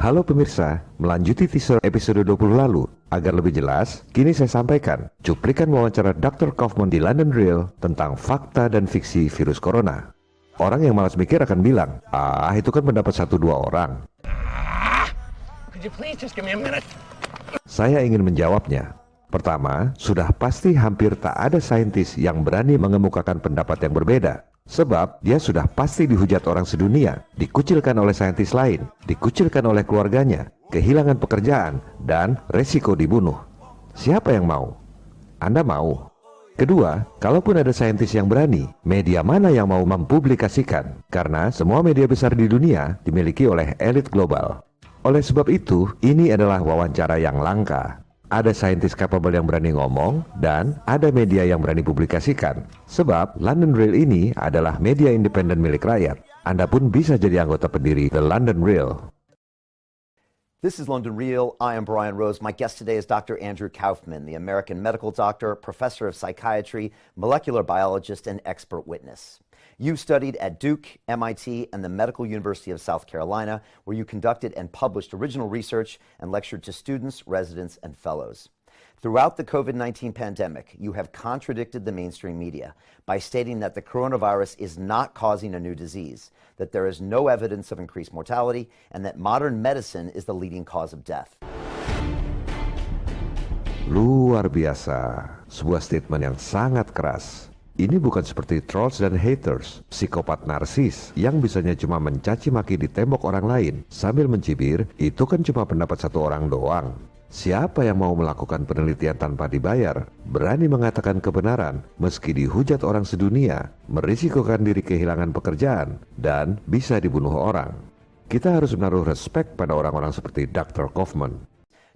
Halo pemirsa, melanjuti teaser episode 20 lalu. Agar lebih jelas, kini saya sampaikan cuplikan wawancara Dr. Kaufman di London Real tentang fakta dan fiksi virus corona. Orang yang malas mikir akan bilang, itu kan pendapat 1-2 orang. Saya ingin menjawabnya. Pertama, sudah pasti hampir tak ada saintis yang berani mengemukakan pendapat yang berbeda. Sebab dia sudah pasti dihujat orang sedunia, dikucilkan oleh saintis lain, dikucilkan oleh keluarganya, kehilangan pekerjaan, dan resiko dibunuh. Siapa yang mau? Anda mau? Kedua, kalaupun ada saintis yang berani, media mana yang mau mempublikasikan? Karena semua media besar di dunia dimiliki oleh elit global. Oleh sebab itu, ini adalah wawancara yang langka. Ada saintis capable yang berani ngomong, dan ada media yang berani publikasikan. Sebab London Real ini adalah media independen milik rakyat. Anda pun bisa jadi anggota pendiri The London Real. This is London Real. I am Brian Rose. My guest today is Dr. Andrew Kaufman, the American medical doctor, professor of psychiatry, molecular biologist, and expert witness. You studied at Duke, MIT, and the Medical University of South Carolina, where you conducted and published original research and lectured to students, residents, and fellows. Throughout the COVID-19 pandemic, you have contradicted the mainstream media by stating that the coronavirus is not causing a new disease, that there is no evidence of increased mortality, and that modern medicine is the leading cause of death. Luar biasa, sebuah statement yang sangat keras. Ini bukan seperti trolls dan haters, psikopat narsis yang bisanya cuma mencaci maki di tembok orang lain sambil mencibir, itu kan cuma pendapat 1 orang doang. Siapa yang mau melakukan penelitian tanpa dibayar, berani mengatakan kebenaran meski dihujat orang sedunia, merisikokan diri kehilangan pekerjaan, dan bisa dibunuh orang. Kita harus menaruh respek pada orang-orang seperti Dr. Kaufman.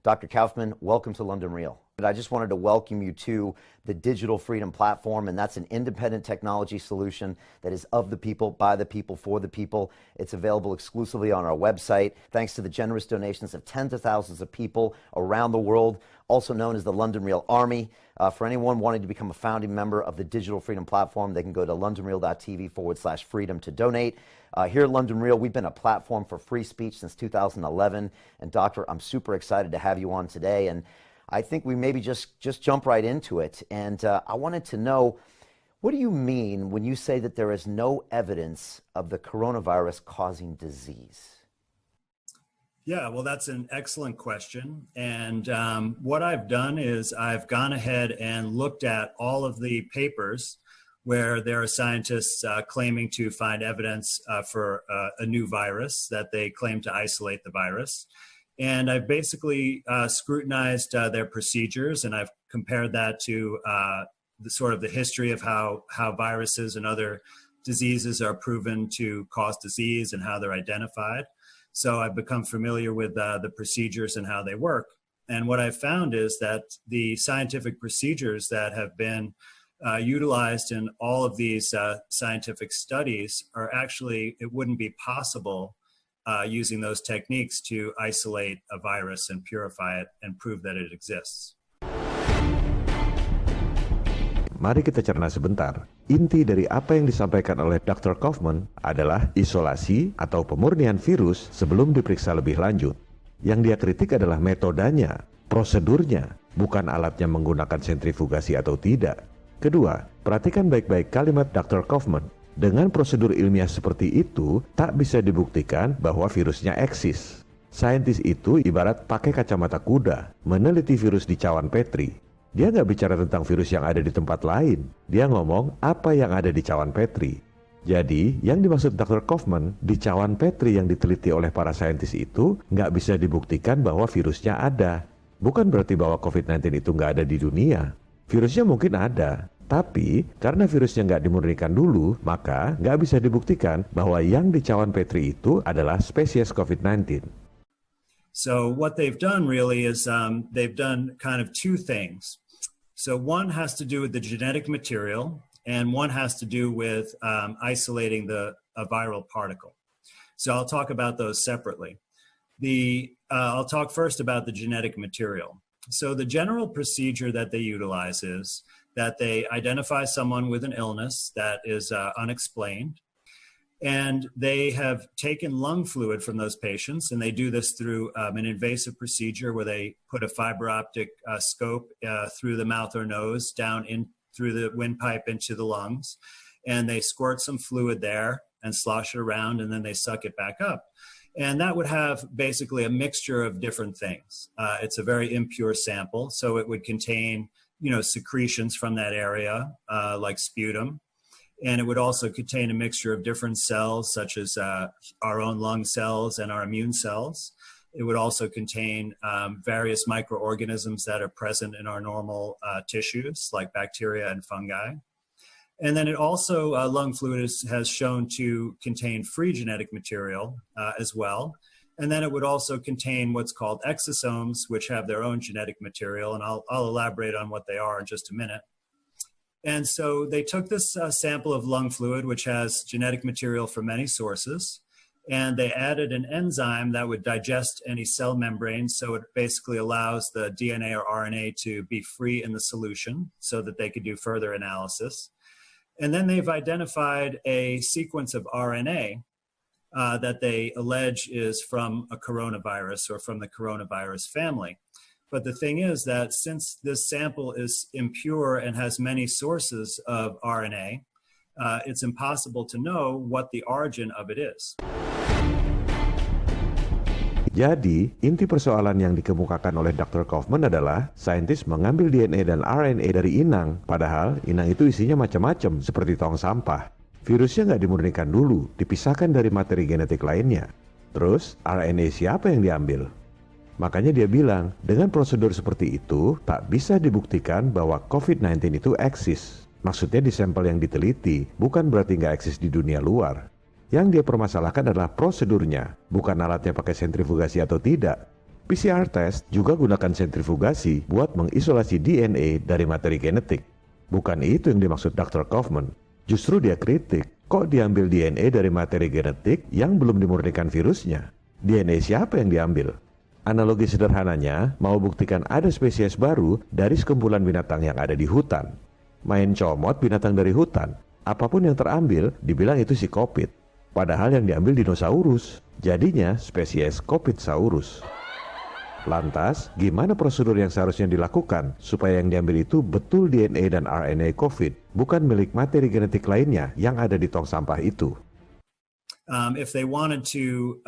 Dr. Kaufman, welcome to London Real. I just wanted to welcome you to the Digital Freedom Platform, and that's an independent technology solution that is of the people, by the people, for the people. It's available exclusively on our website, thanks to the generous donations of tens of thousands of people around the world, also known as the London Real Army. For anyone wanting to become a founding member of the Digital Freedom Platform, they can go to londonreal.tv/freedom to donate. Here at London Real, we've been a platform for free speech since 2011. And Doctor, I'm super excited to have you on today. And I think we maybe just jump right into it. And I wanted to know, what do you mean when you say that there is no evidence of the coronavirus causing disease? Yeah, well, that's an excellent question. And what I've done is I've gone ahead and looked at all of the papers where there are scientists claiming to find evidence for a new virus, that they claim to isolate the virus. And I've basically scrutinized their procedures, and I've compared that to the history of how viruses and other diseases are proven to cause disease and how they're identified. So I've become familiar with the procedures and how they work. And what I've found is that the scientific procedures that have been utilized in all of these scientific studies are actually, it wouldn't be possible using those techniques to isolate a virus and purify it and prove that it exists. Mari kita cerna sebentar. Inti dari apa yang disampaikan oleh Dr. Kaufman adalah isolasi atau pemurnian virus sebelum diperiksa lebih lanjut. Yang dia kritik adalah metodenya, prosedurnya, bukan alatnya menggunakan sentrifugasi atau tidak. Kedua, perhatikan baik-baik kalimat Dr. Kaufman. Dengan prosedur ilmiah seperti itu, tak bisa dibuktikan bahwa virusnya eksis. Saintis itu ibarat pakai kacamata kuda, meneliti virus di cawan Petri. Dia nggak bicara tentang virus yang ada di tempat lain. Dia ngomong apa yang ada di cawan Petri. Jadi, yang dimaksud Dr. Kaufman, di cawan Petri yang diteliti oleh para saintis itu, nggak bisa dibuktikan bahwa virusnya ada. Bukan berarti bahwa COVID-19 itu nggak ada di dunia. Virusnya mungkin ada. Tapi, karena virusnya nggak dimurnikan dulu, maka nggak bisa dibuktikan bahwa yang di cawan Petri itu adalah spesies COVID-19. So what they've done really is they've done kind of two things. So one has to do with the genetic material, and one has to do with isolating a viral particle. So I'll talk about those separately. I'll talk first about the genetic material. So the general procedure that they utilize is that they identify someone with an illness that is unexplained. And they have taken lung fluid from those patients, and they do this through an invasive procedure where they put a fiber optic scope through the mouth or nose down in through the windpipe into the lungs, and they squirt some fluid there and slosh it around, and then they suck it back up. And that would have basically a mixture of different things. It's a very impure sample, so it would contain, secretions from that area, like sputum. And it would also contain a mixture of different cells, such as our own lung cells and our immune cells. It would also contain various microorganisms that are present in our normal tissues, like bacteria and fungi. And then it also, lung fluid has shown to contain free genetic material as well. And then it would also contain what's called exosomes, which have their own genetic material. And I'll elaborate on what they are in just a minute. And so they took this sample of lung fluid, which has genetic material from many sources, and they added an enzyme that would digest any cell membrane. So it basically allows the DNA or RNA to be free in the solution so that they could do further analysis. And then they've identified a sequence of RNA that they allege is from a coronavirus or from the coronavirus family. But the thing is that since this sample is impure and has many sources of RNA, it's impossible to know what the origin of it is. Jadi, inti persoalan yang dikemukakan oleh Dr. Kaufman adalah saintis mengambil DNA dan RNA dari inang, padahal inang itu isinya macam-macam seperti tong sampah. Virusnya nggak dimurnikan dulu, dipisahkan dari materi genetik lainnya. Terus, RNA siapa yang diambil? Makanya dia bilang, dengan prosedur seperti itu, tak bisa dibuktikan bahwa COVID-19 itu eksis. Maksudnya di sampel yang diteliti, bukan berarti nggak eksis di dunia luar. Yang dia permasalahkan adalah prosedurnya, bukan alatnya pakai sentrifugasi atau tidak. PCR test juga gunakan sentrifugasi buat mengisolasi DNA dari materi genetik. Bukan itu yang dimaksud Dr. Kaufman. Justru dia kritik, kok diambil DNA dari materi genetik yang belum dimurnikan virusnya? DNA siapa yang diambil? Analogi sederhananya, mau buktikan ada spesies baru dari sekumpulan binatang yang ada di hutan. Main comot binatang dari hutan, apapun yang terambil dibilang itu si Kopit. Padahal yang diambil dinosaurus, jadinya spesies Kopitsaurus. Lantas, gimana prosedur yang seharusnya dilakukan supaya yang diambil itu betul DNA dan RNA COVID, bukan milik materi genetik lainnya yang ada di tong sampah itu? If they wanted to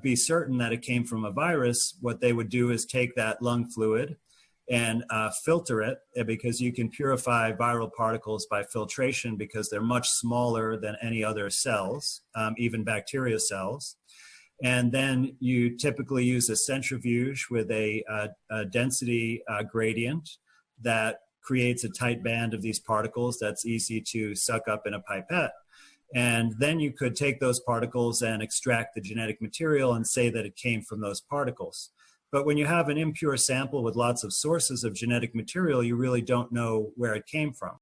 be certain that it came from a virus, what they would do is take that lung fluid and filter it, because you can purify viral particles by filtration because they're much smaller than any other cells, even bacteria cells. And then you typically use a centrifuge with a density gradient that creates a tight band of these particles that's easy to suck up in a pipette. And then you could take those particles and extract the genetic material and say that it came from those particles. But when you have an impure sample with lots of sources of genetic material, you really don't know where it came from.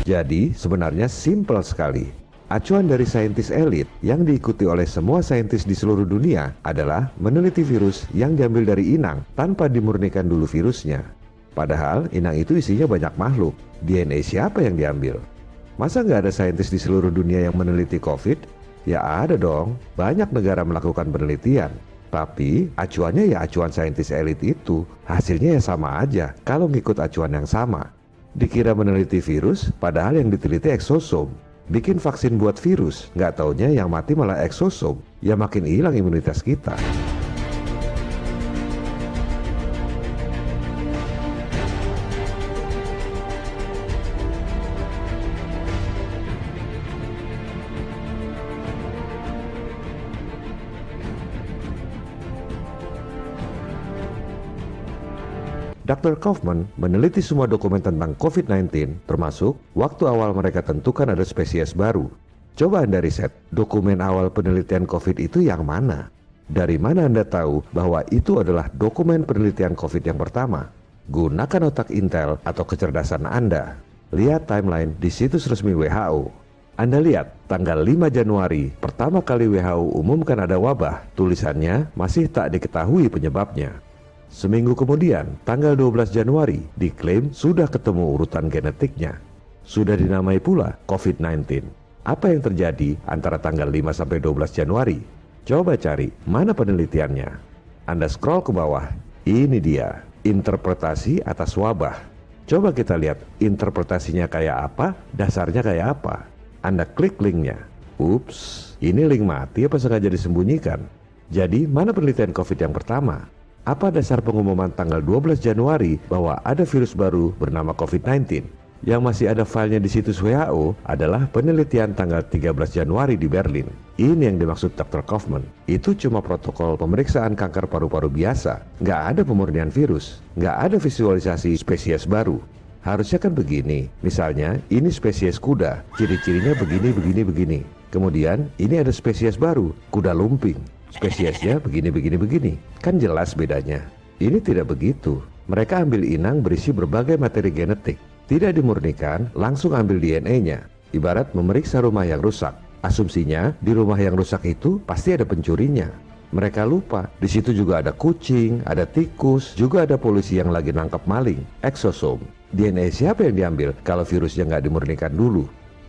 Jadi, sebenarnya simpel sekali. Acuan dari saintis elit yang diikuti oleh semua saintis di seluruh dunia adalah meneliti virus yang diambil dari inang tanpa dimurnikan dulu virusnya. Padahal inang itu isinya banyak makhluk. DNA siapa yang diambil? Masa nggak ada saintis di seluruh dunia yang meneliti COVID? Ya ada dong, banyak negara melakukan penelitian. Tapi acuannya ya acuan saintis elit itu, hasilnya ya sama aja kalau ngikut acuan yang sama. Dikira meneliti virus, padahal yang diteliti eksosom. Bikin vaksin buat virus, nggak taunya yang mati malah eksosom, ya makin hilang imunitas kita. Dr. Kaufman meneliti semua dokumen tentang COVID-19, termasuk waktu awal mereka tentukan ada spesies baru. Coba Anda riset, dokumen awal penelitian COVID itu yang mana? Dari mana Anda tahu bahwa itu adalah dokumen penelitian COVID yang pertama? Gunakan otak Intel atau kecerdasan Anda. Lihat timeline di situs resmi WHO. Anda lihat, tanggal 5 Januari, pertama kali WHO umumkan ada wabah, tulisannya masih tak diketahui penyebabnya. Seminggu kemudian, tanggal 12 Januari, diklaim sudah ketemu urutan genetiknya. Sudah dinamai pula COVID-19. apa yang terjadi antara tanggal 5 sampai 12 Januari. Coba cari mana penelitiannya. Anda scroll ke bawah. Ini dia, interpretasi atas wabah. Coba kita lihat interpretasinya kayak apa, dasarnya kayak apa. Anda klik linknya. Ups, ini link mati apa sengaja disembunyikan? Jadi, mana penelitian COVID yang pertama? Apa dasar pengumuman tanggal 12 Januari bahwa ada virus baru bernama COVID-19? Yang masih ada filenya di situs WHO adalah penelitian tanggal 13 Januari di Berlin. Ini yang dimaksud Dr. Kaufman. Itu cuma protokol pemeriksaan kanker paru-paru biasa. Nggak ada pemurnian virus. Nggak ada visualisasi spesies baru. Harusnya kan begini. Misalnya, ini spesies kuda. Ciri-cirinya begini, begini, begini. Kemudian, ini ada spesies baru, kuda lumping. Spesiesnya begini, begini, begini. Kan jelas bedanya. Ini tidak begitu. Mereka ambil inang berisi berbagai materi genetik. Tidak dimurnikan, langsung ambil DNA-nya. Ibarat memeriksa rumah yang rusak. Asumsinya, di rumah yang rusak itu pasti ada pencurinya. Mereka lupa, di situ juga ada kucing, ada tikus, juga ada polisi yang lagi nangkap maling, eksosom. DNA siapa yang diambil kalau virusnya nggak dimurnikan dulu?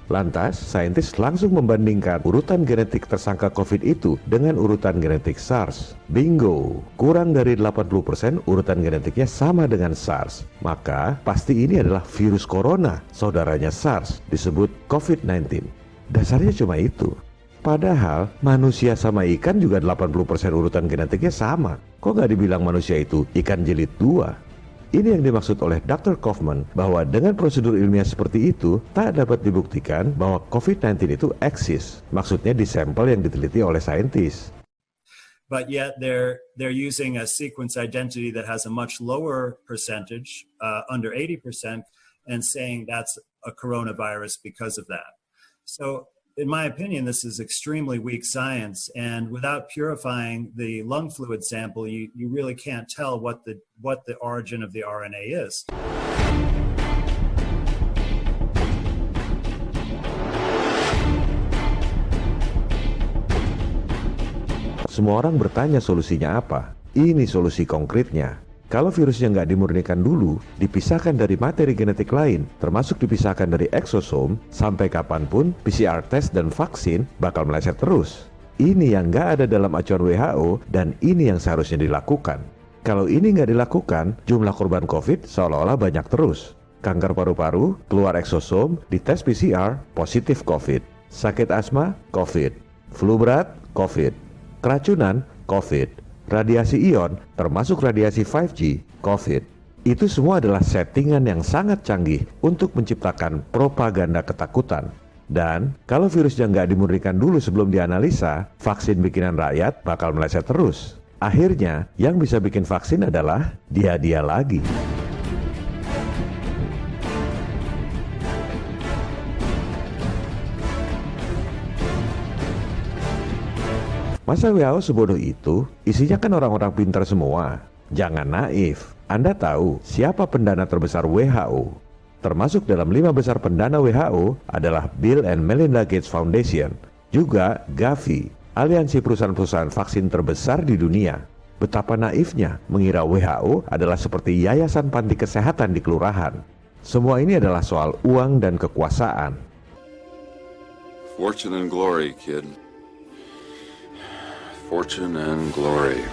Lantas, saintis langsung membandingkan urutan genetik tersangka COVID itu dengan urutan genetik SARS. Bingo! Kurang dari 80% urutan genetiknya sama dengan SARS. Maka, pasti ini adalah virus corona, saudaranya SARS, disebut COVID-19. Dasarnya cuma itu. Padahal, manusia sama ikan juga 80% urutan genetiknya sama. Kok nggak dibilang manusia itu ikan jilid 2? Ini yang dimaksud oleh Dr. Kaufman bahwa dengan prosedur ilmiah seperti itu tak dapat dibuktikan bahwa COVID-19 itu eksis. Maksudnya di sampel yang diteliti oleh saintis. But yet they're using a sequence identity that has a much lower percentage, under 80%, and saying that's a coronavirus because of that. So in my opinion, this is extremely weak science, and without purifying the lung fluid sample, you really can't tell what the origin of the RNA is. Semua orang bertanya solusinya apa? Ini solusi konkretnya. Kalau virusnya nggak dimurnikan dulu, dipisahkan dari materi genetik lain, termasuk dipisahkan dari eksosom, sampai kapanpun PCR test dan vaksin bakal meleset terus. Ini yang nggak ada dalam acuan WHO dan ini yang seharusnya dilakukan. Kalau ini nggak dilakukan, jumlah korban COVID seolah-olah banyak terus. Kanker paru-paru, keluar eksosom, dites PCR, positif COVID. Sakit asma, COVID. Flu berat, COVID. Keracunan, COVID. Radiasi ion, termasuk radiasi 5G, COVID. Itu semua adalah settingan yang sangat canggih untuk menciptakan propaganda ketakutan. Dan kalau virusnya nggak dimurnikan dulu sebelum dianalisa, vaksin bikinan rakyat bakal meleset terus. Akhirnya, yang bisa bikin vaksin adalah dia-dia lagi. Masa WHO sebodoh itu? Isinya kan orang-orang pintar semua. Jangan naif. Anda tahu siapa pendana terbesar WHO? Termasuk dalam 5 besar pendana WHO adalah Bill and Melinda Gates Foundation. Juga Gavi, aliansi perusahaan-perusahaan vaksin terbesar di dunia. Betapa naifnya mengira WHO adalah seperti yayasan panti kesehatan di kelurahan. Semua ini adalah soal uang dan kekuasaan. Fortune and glory, kid. Fortune and glory.